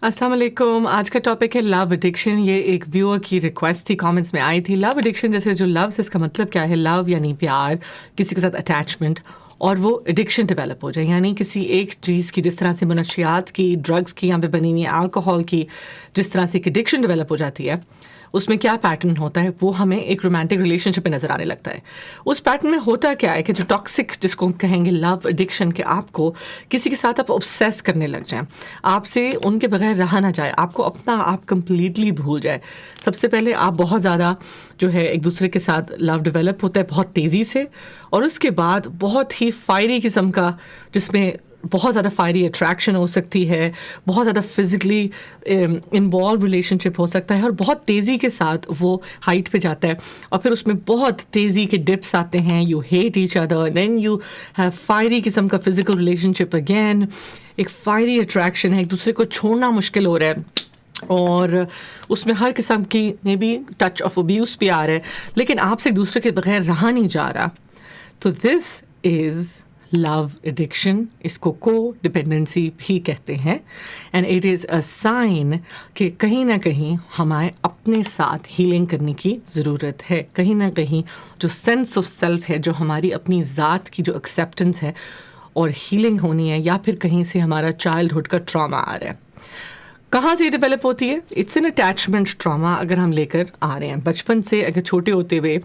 अस्सलाम वालेकुम। आज का टॉपिक है लव एडिक्शन। ये एक व्यूअर की रिक्वेस्ट थी, कमेंट्स में आई थी। लव एडिक्शन जैसे जो लव से इसका मतलब क्या है, लव यानी प्यार, किसी के साथ अटैचमेंट, और वो एडिक्शन डेवलप हो जाए, यानी किसी एक चीज़ की, जिस तरह से मनशियात की, ड्रग्स की यहाँ पे बनी हुई है, अल्कोहल की, जिस तरह से एक एडिक्शन डेवलप हो जाती है, उसमें क्या पैटर्न होता है वो हमें एक रोमांटिक रिलेशनशिप में नज़र आने लगता है। उस पैटर्न में होता क्या है कि जो टॉक्सिक, जिसको हम कहेंगे लव एडिक्शन, के आपको किसी के साथ आप ऑब्सेस करने लग जाएं, आपसे उनके बगैर रहा ना जाए, आपको अपना आप कंप्लीटली भूल जाए। सबसे पहले आप बहुत ज़्यादा जो है एक दूसरे के साथ लव डेवलप होता है बहुत तेज़ी से, और उसके बाद बहुत ही फायरी किस्म का, जिसमें बहुत ज़्यादा फायरी अट्रैक्शन हो सकती है, बहुत ज़्यादा फिज़िकली इन्वॉल्व रिलेशनशिप हो सकता है, और बहुत तेज़ी के साथ वो हाइट पे जाता है, और फिर उसमें बहुत तेज़ी के डिप्स आते हैं। You hate each other, then you have fiery किस्म का फिज़िकल रिलेशनशिप अगेन, एक फायरी अट्रैक्शन है, एक दूसरे को छोड़ना मुश्किल हो रहा है, और उसमें हर किस्म की may be touch of abuse भी आ रहा है, लेकिन आपसे एक दूसरे के बगैर रहा नहीं जा रहा। तो दिस इज़ लव एडिक्शन। इसको को डिपेंडेंसी भी कहते हैं, and it is a sign कि कहीं ना कहीं हमें अपने साथ हीलिंग करने की ज़रूरत है। कहीं ना कहीं जो सेंस ऑफ सेल्फ है, जो हमारी अपनी ज़ात की जो एक्सेप्टेंस है और हीलिंग होनी है, या फिर कहीं से हमारा चाइल्डहुड का ट्रॉमा आ रहा है। कहाँ से डेवलप होती है? It's an attachment trauma. अगर हम लेकर आ रहे हैं बचपन से, अगर छोटे होते हुए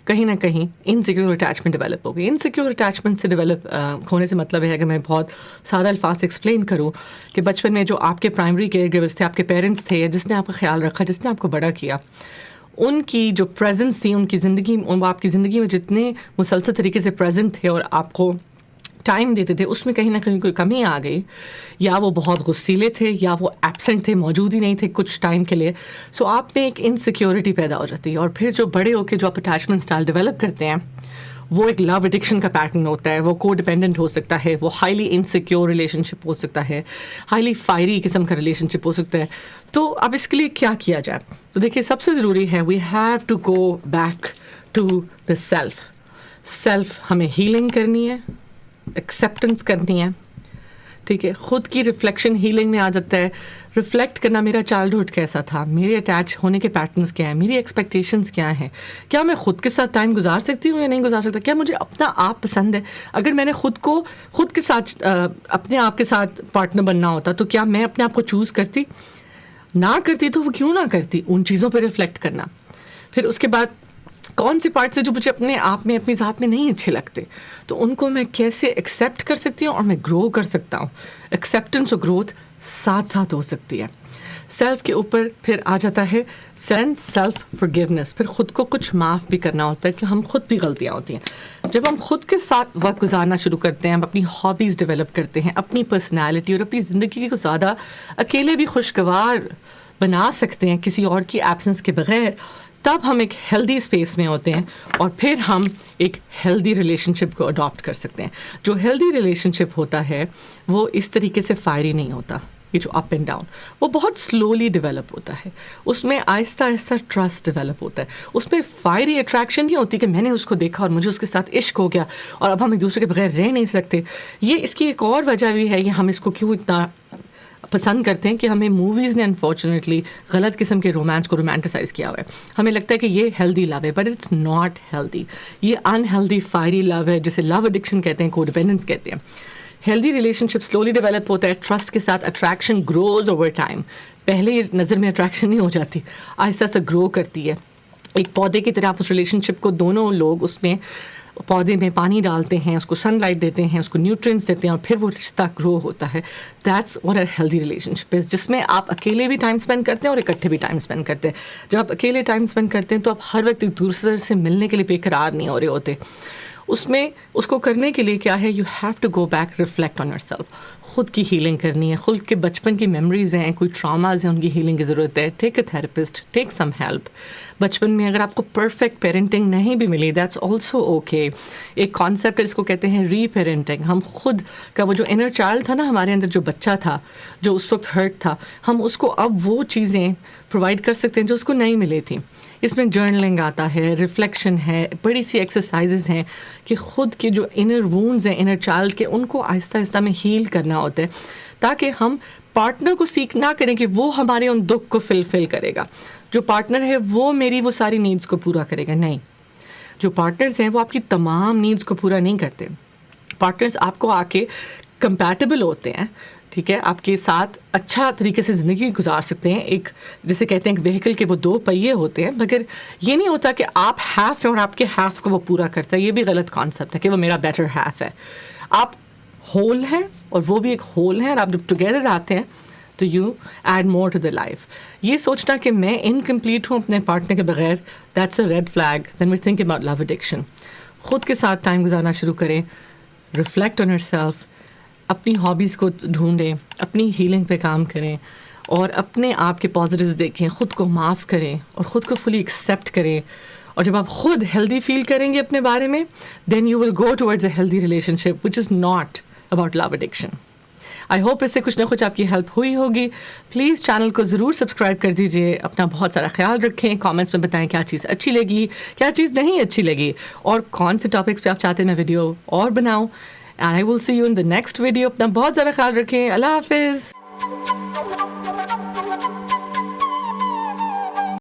कहीं ना कहीं इनसिक्योर अटैचमेंट डेवलप हो गई। इनसिक्योर अटैचमेंट से डेवलप होने से मतलब है, अगर मैं बहुत सादा अल्फाज से एक्सप्लेन करूँ, कि बचपन में जो आपके प्राइमरी केयर गिवर्स थे, आपके पेरेंट्स थे, या जिसने आपका ख्याल रखा, जिसने आपको बड़ा किया, उनकी जो प्रेजेंस थी उनकी ज़िंदगी, वो आपकी ज़िंदगी में जितने मुसलसल तरीके से प्रेजेंट थे और आपको टाइम देते थे, उसमें कहीं ना कहीं कोई कमी आ गई, या वो बहुत गुस्सीले थे, या वो एब्सेंट थे, मौजूद ही नहीं थे कुछ टाइम के लिए। सो आप में एक इनसिक्योरिटी पैदा हो जाती है, और फिर जो बड़े होकर जो आप अटैचमेंट स्टाइल डेवलप करते हैं, वो एक लव एडिक्शन का पैटर्न होता है। वो को डिपेंडेंट हो सकता है, वो हाईली इनसिक्योर रिलेशनशिप हो सकता है, हाईली फायरी किस्म का रिलेशनशिप हो सकता है। तो अब इसके लिए क्या किया जाए? तो देखिए, सबसे ज़रूरी है we have to go back to the self. Self हमें हीलिंग करनी है, एक्सेप्टेंस करनी है, ठीक है। खुद की रिफ्लेक्शन हीलिंग में आ जाता है। रिफ्लेक्ट करना, मेरा चाइल्डहुड कैसा था, मेरे अटैच होने के पैटर्न्स क्या हैं, मेरी एक्सपेक्टेशंस क्या हैं, क्या मैं खुद के साथ टाइम गुजार सकती हूँ या नहीं गुजार सकता, क्या मुझे अपना आप पसंद है। अगर मैंने खुद के साथ अपने आप के साथ पार्टनर बनना होता, तो क्या मैं अपने आप को चूज़ करती? ना करती तो वो क्यों ना करती? उन चीज़ों पर रिफ्लेक्ट करना। फिर उसके बाद कौन से पार्ट्स है जो मुझे अपने आप में, अपनी ज़ात में नहीं अच्छे लगते, तो उनको मैं कैसे एक्सेप्ट कर सकती हूँ और मैं ग्रो कर सकता हूँ। एक्सेप्टेंस और ग्रोथ साथ साथ हो सकती है। सेल्फ के ऊपर फिर आ जाता है सेल्फ फॉरगिवनेस। फिर ख़ुद को कुछ माफ़ भी करना होता है, कि हम खुद भी गलतियाँ होती हैं। जब हम खुद के साथ वक्त गुजारना शुरू करते हैं, हम अपनी हॉबीज़ डेवलप करते हैं, अपनी पर्सनैलिटी और अपनी ज़िंदगी को ज़्यादा अकेले भी खुशगवार बना सकते हैं किसी और की एब्सेंस के बग़ैर, तब हम एक हेल्दी स्पेस में होते हैं, और फिर हम एक हेल्दी रिलेशनशिप को अडॉप्ट कर सकते हैं। जो हेल्दी रिलेशनशिप होता है वो इस तरीके से फायरी नहीं होता। ये जो अप एंड डाउन, वो बहुत स्लोली डेवलप होता है। उसमें आहिस्ता आहिस्ता ट्रस्ट डेवलप होता है। उसमें फायरी अट्रैक्शन नहीं होती कि मैंने उसको देखा और मुझे उसके साथ इश्क हो गया और अब हम एक दूसरे के बगैर रह नहीं सकते। ये इसकी एक और वजह भी है कि हम इसको क्यों इतना पसंद करते हैं, कि हमें मूवीज़ ने अनफॉर्चुनेटली गलत किस्म के रोमांस को रोमांटिसाइज़ किया हुआ है। हमें लगता है कि ये हेल्दी लव है, बट इट्स नॉट हेल्दी। ये अनहेल्दी फायरी लव है, जिसे लव एडिक्शन कहते हैं, कोडिपेंडेंस कहते हैं। हेल्दी रिलेशनशिप स्लोली डेवलप होता है, ट्रस्ट के साथ अट्रैक्शन ग्रोज ओवर टाइम। पहले नज़र में अट्रैक्शन नहीं हो जाती, आहिस्ता आहिस्ता ग्रो करती है। एक पौधे की तरह आप उस रिलेशनशिप को, दोनों लोग उसमें पौधे में पानी डालते हैं, उसको सनलाइट देते हैं, उसको न्यूट्रिएंट्स देते हैं, और फिर वो रिश्ता ग्रो होता है। That's what a healthy relationship is, जिसमें आप अकेले भी टाइम स्पेंड करते हैं और इकट्ठे भी टाइम स्पेंड करते हैं। जब आप अकेले टाइम स्पेंड करते हैं तो आप हर वक्त एक दूसरे से मिलने के लिए बेकरार नहीं हो रहे होते। उसमें उसको करने के लिए क्या है, you have to go back, reflect on yourself. खुद की हीलिंग करनी है, खुद के बचपन की मेमोरीज़ हैं, कोई ट्रॉमाज हैं, उनकी हीलिंग की ज़रूरत है। Take a therapist, take some help. बचपन में अगर आपको परफेक्ट पेरेंटिंग नहीं भी मिली, दैट्स ऑल्सो ओके। एक कॉन्सेप्ट है जिसको कहते हैं री पेरेंटिंग। हम खुद का वो जो इनर चाइल्ड था ना, हमारे अंदर जो बच्चा था, जो उस वक्त हर्ट था, हम उसको अब वो चीज़ें प्रोवाइड कर सकते हैं जो उसको नहीं मिली थी। इसमें जर्नलिंग आता है, रिफ्लेक्शन है, बड़ी सी एक्सरसाइजेज हैं कि ख़ुद के जो इनर वूंड्स हैं इनर चाइल्ड के, उनको आहिस्ता आहिस्ता में हील करना होता है, ताकि हम پارٹنر کو سیکھ نہ کریں کہ وہ ہمارے ان دکھ کو فل کرے گا. جو پارٹنر ہے وہ میری وہ ساری نیڈس کو پورا کرے گا. نہیں, جو پارٹنرز ہیں وہ آپ کی تمام نیڈس کو پورا نہیں کرتے. پارٹنرز آپ کو آ کے کمپیٹیبل ہوتے ہیں, ٹھیک ہے, آپ کے ساتھ اچھا طریقے سے زندگی گزار سکتے ہیں. ایک جسے کہتے ہیں ایک وہیکل کے وہ 2 پہیے ہوتے ہیں, مگر یہ نہیں ہوتا کہ آپ ہیف ہیں اور آپ کے ہیف کو وہ پورا کرتا ہے. یہ بھی غلط کانسیپٹ ہے کہ وہ میرا بیٹر ہیف ہے. آپ ہول ہیں اور وہ بھی ایک ہول ہے, اور آپ جب ٹوگیدر آتے ہیں تو you add more to the life. یہ سوچنا کہ میں انکمپلیٹ ہوں اپنے پارٹنر کے بغیر, that's a red flag. Then we think about love addiction. خود کے ساتھ ٹائم گزارنا شروع کریں, ریفلیکٹ آن یور سیلف, اپنی ہابیز کو ڈھونڈیں, اپنی ہیلنگ پہ کام کریں, اور اپنے آپ کے پازیٹیوز دیکھیں, خود کو معاف کریں اور خود کو فلی ایکسیپٹ کریں. اور جب آپ خود ہیلدی فیل کریں گے اپنے بارے میں, then you will go towards a healthy relationship which is not about love addiction. I hope اس سے کچھ نہ کچھ آپ کی ہیلپ ہوئی ہوگی. پلیز چینل کو ضرور سبسکرائب کر دیجیے. اپنا بہت سارا خیال رکھیں. کامنٹس میں بتائیں کیا چیز اچھی لگی, کیا چیز نہیں اچھی لگی, اور کون سے ٹاپکس پہ آپ چاہتے ہیں میں ویڈیو اور بناؤں. I will see you in the next video. اپنا بہت زیادہ خیال رکھیں. اللہ حافظ.